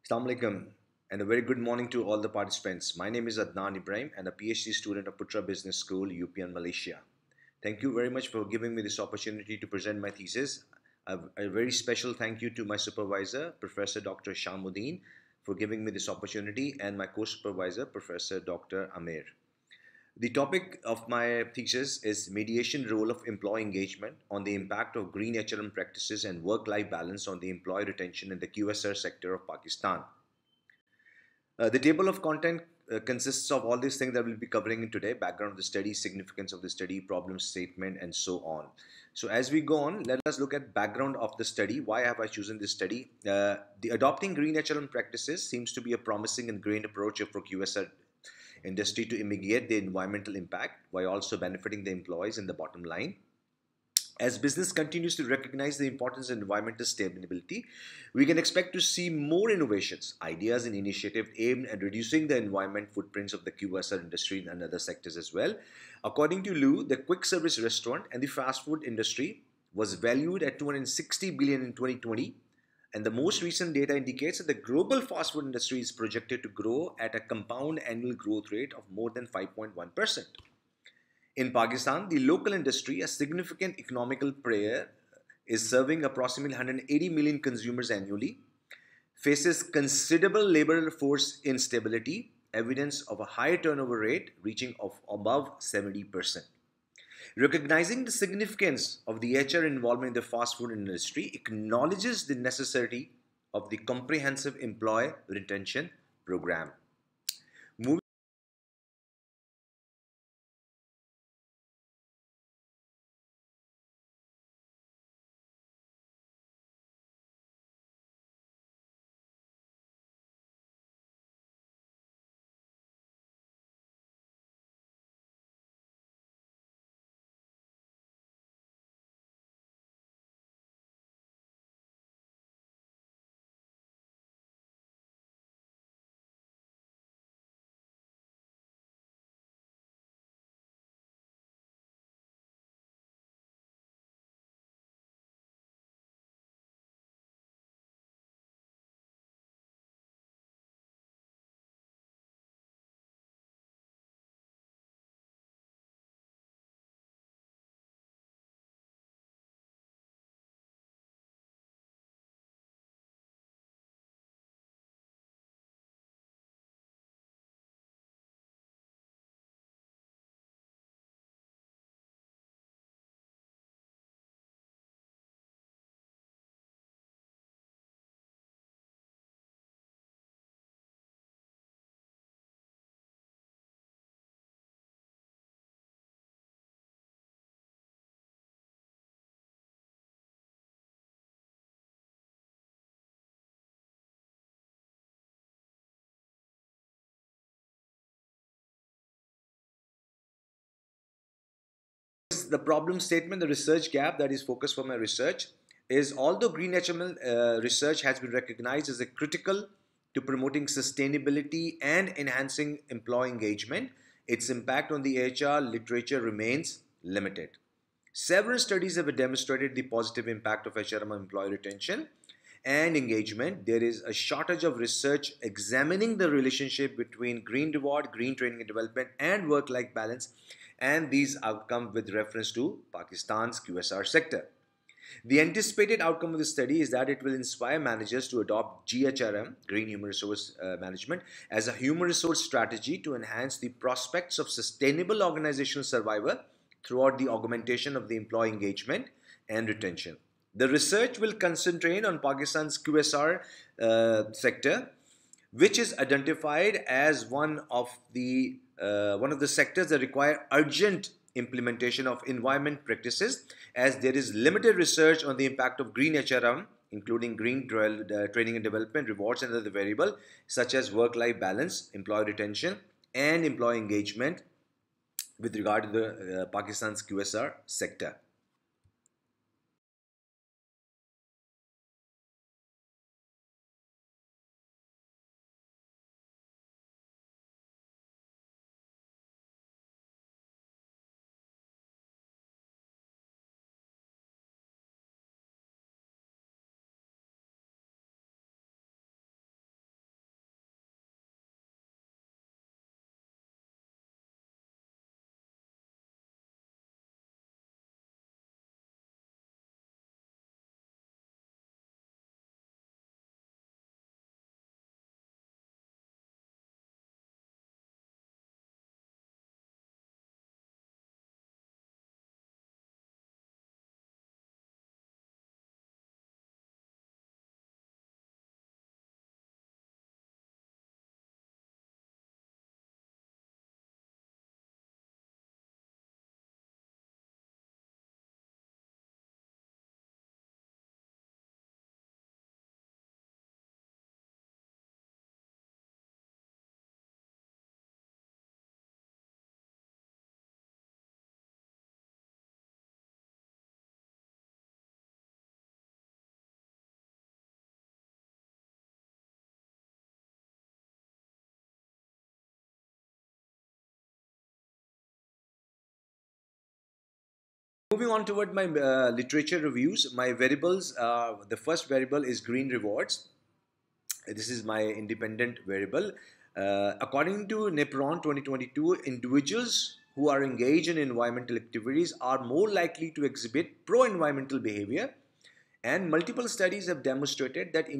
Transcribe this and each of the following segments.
Assalamu alaikum and a very good morning to all the participants. My name is Adnan Ibrahim and a PhD student of Putra Business School, UPN, Malaysia. Thank you very much for giving me this opportunity to present my thesis. A very special thank you to my supervisor, Professor Dr. Shamuddin, for giving me this opportunity, and my co-supervisor, Professor Dr. Amir. The topic of my thesis is mediation role of employee engagement on the impact of green HRM practices and work-life balance on the employee retention in the QSR sector of Pakistan. The table of content consists of all these things that we'll be covering in today: background of the study, significance of the study, problem statement, and so on. So as we go on, let us look at background of the study. Why have I chosen this study? The adopting green HLM practices seems to be a promising and green approach for QSR industry to mitigate the environmental impact while also benefiting the employees in the bottom line. As business continues to recognize the importance of environmental sustainability, we can expect to see more innovations, ideas, and initiatives aimed at reducing the environment footprints of the QSR industry and other sectors as well. According to Lu, the quick service restaurant and the fast food industry was valued at 260 billion in 2020, and the most recent data indicates that the global fast food industry is projected to grow at a compound annual growth rate of more than 5.1%. In Pakistan, the local industry, a significant economical player, is serving approximately 180 million consumers annually, faces considerable labor force instability, evidence of a high turnover rate reaching of above 70%. Recognizing the significance of the HR involvement in the fast food industry acknowledges the necessity of the comprehensive employee retention program. Moving the problem statement, the research gap that is focused for my research is, although green HML research has been recognized as a critical to promoting sustainability and enhancing employee engagement, its impact on the HR literature remains limited. Several studies have demonstrated the positive impact of HRM on employee retention and engagement. There is a shortage of research examining the relationship between green reward, green training and development, and work-life balance, and these outcomes with reference to Pakistan's QSR sector. The anticipated outcome of the study is that it will inspire managers to adopt GHRM, Green Human Resource Management, as a human resource strategy to enhance the prospects of sustainable organizational survival throughout the augmentation of the employee engagement and retention. The research will concentrate on Pakistan's QSR sector, which is identified as one of the sectors that require urgent implementation of environment practices, as there is limited research on the impact of green HRM, including green training and development, rewards, and other variables such as work-life balance, employee retention, and employee engagement with regard to the Pakistan's QSR sector. Moving on toward my literature reviews, my variables, the first variable is green rewards. This is my independent variable. According to NEPRON 2022, individuals who are engaged in environmental activities are more likely to exhibit pro-environmental behavior, and multiple studies have demonstrated that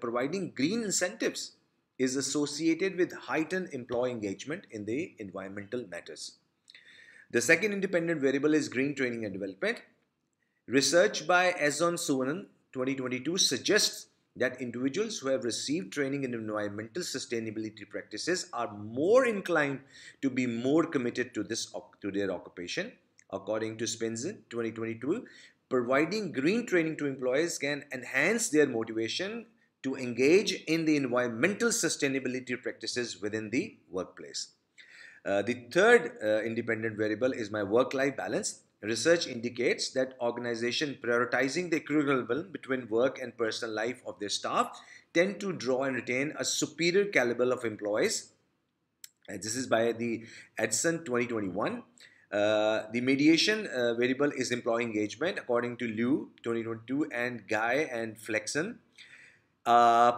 providing green incentives is associated with heightened employee engagement in the environmental matters. The second independent variable is green training and development. Research by Azon Suvanan 2022 suggests that individuals who have received training in environmental sustainability practices are more inclined to be more committed to their occupation. According to Spenzin 2022, providing green training to employees can enhance their motivation to engage in the environmental sustainability practices within the workplace. The third independent variable is my work-life balance. Research indicates that organizations prioritizing the equilibrium between work and personal life of their staff tend to draw and retain a superior caliber of employees. And this is by the Edson 2021. The mediation variable is employee engagement according to Liu 2022 and Guy and Flexen.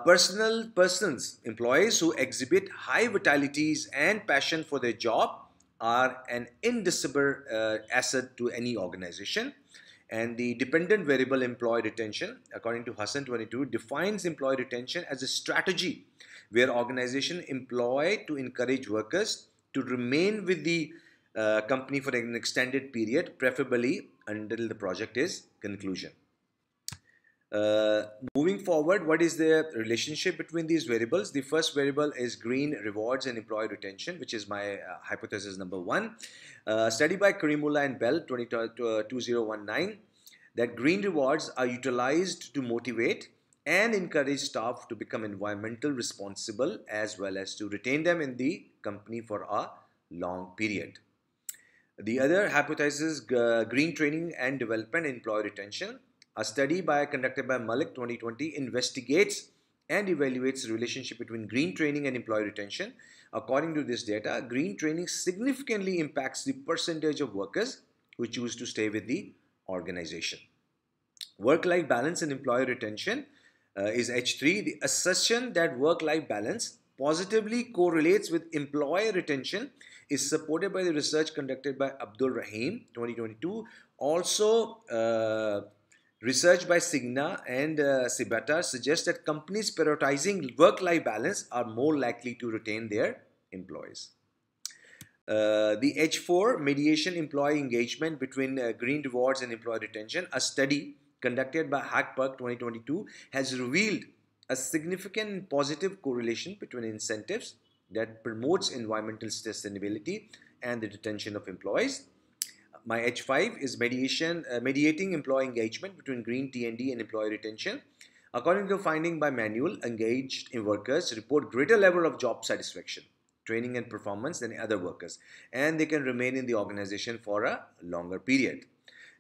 Persons, employees who exhibit high vitalities and passion for their job are an indissoluble asset to any organization. And the dependent variable employee retention, according to Hassan 22, defines employee retention as a strategy where organizations employ to encourage workers to remain with the company for an extended period, preferably until the project is conclusion. Moving forward, what is the relationship between these variables? The first variable is green rewards and employee retention, which is my hypothesis number one. Study by Karimullah and Bell 2019 that green rewards are utilized to motivate and encourage staff to become environmental responsible as well as to retain them in the company for a long period. The other hypothesis, green training and development and employee retention. A study conducted by Malik 2020 investigates and evaluates the relationship between green training and employee retention. According to this data, green training significantly impacts the percentage of workers who choose to stay with the organization. Work-life balance and employee retention is H3. The assertion that work-life balance positively correlates with employee retention is supported by the research conducted by Abdul Rahim 2022. Also, research by Signa and Sibata suggests that companies prioritizing work-life balance are more likely to retain their employees. The H4, mediation employee engagement between green rewards and employee retention. A study conducted by Hackberg 2022 has revealed a significant positive correlation between incentives that promotes environmental sustainability and the retention of employees. My H5 is mediating employee engagement between green T&D and employee retention. According to a finding by Manual, engaged workers report greater level of job satisfaction, training and performance than other workers, and they can remain in the organization for a longer period.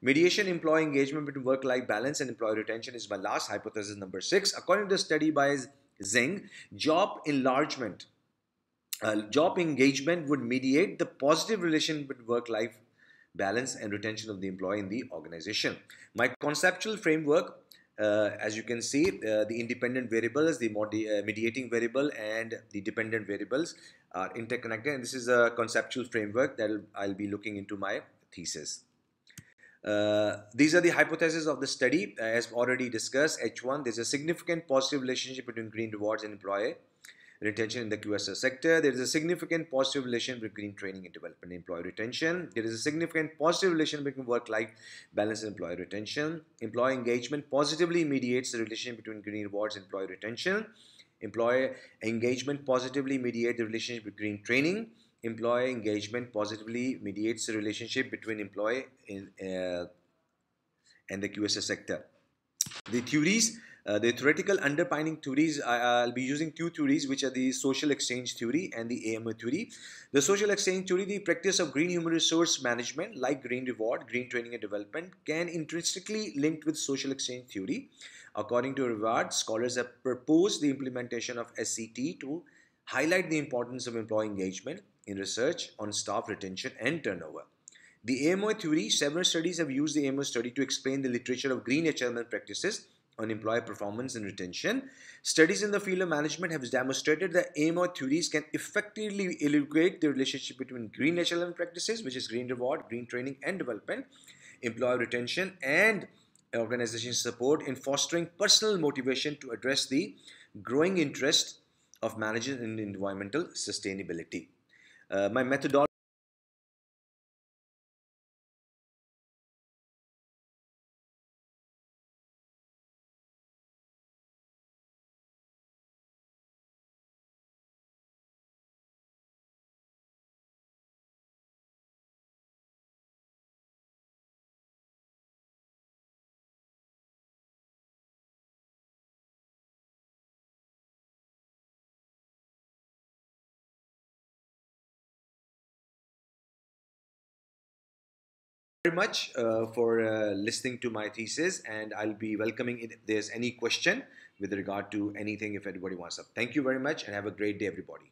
Mediation employee engagement between work-life balance and employee retention is my last hypothesis number 6. According to a study by Zeng, job engagement would mediate the positive relation between work-life balance and retention of the employee in the organization. My conceptual framework, as you can see, the independent variables, the mediating variable and the dependent variables are interconnected, and this is a conceptual framework that I'll be looking into my thesis. These are the hypotheses of the study. As already discussed, H1, there's a significant positive relationship between green rewards and employee retention in the QSR sector. There is a significant positive relation between training and development and employee retention. There is a significant positive relation between work-life balance and employee retention. Employee engagement positively mediates the relation between green rewards and employee retention. Employee engagement positively mediates the relationship between green training. Employee engagement positively mediates the relationship between employee and the QSR sector. The theories, the theoretical underpinning theories, I'll be using two theories, which are the social exchange theory and the AMO theory. The social exchange theory, the practice of green human resource management like green reward, green training and development can intrinsically linked with social exchange theory. According to Reward, scholars have proposed the implementation of SCT to highlight the importance of employee engagement in research on staff retention and turnover. The AMO theory, several studies have used the AMO study to explain the literature of green HRM practices on employee performance and retention. Studies in the field of management have demonstrated that AMO theories can effectively illustrate the relationship between green HLM practices, which is green reward, green training and development, employee retention, and organization support in fostering personal motivation to address the growing interest of managers in environmental sustainability. My methodology very much for listening to my thesis, and I'll be welcoming it if there's any question with regard to anything if anybody wants to. Thank you very much and have a great day, everybody.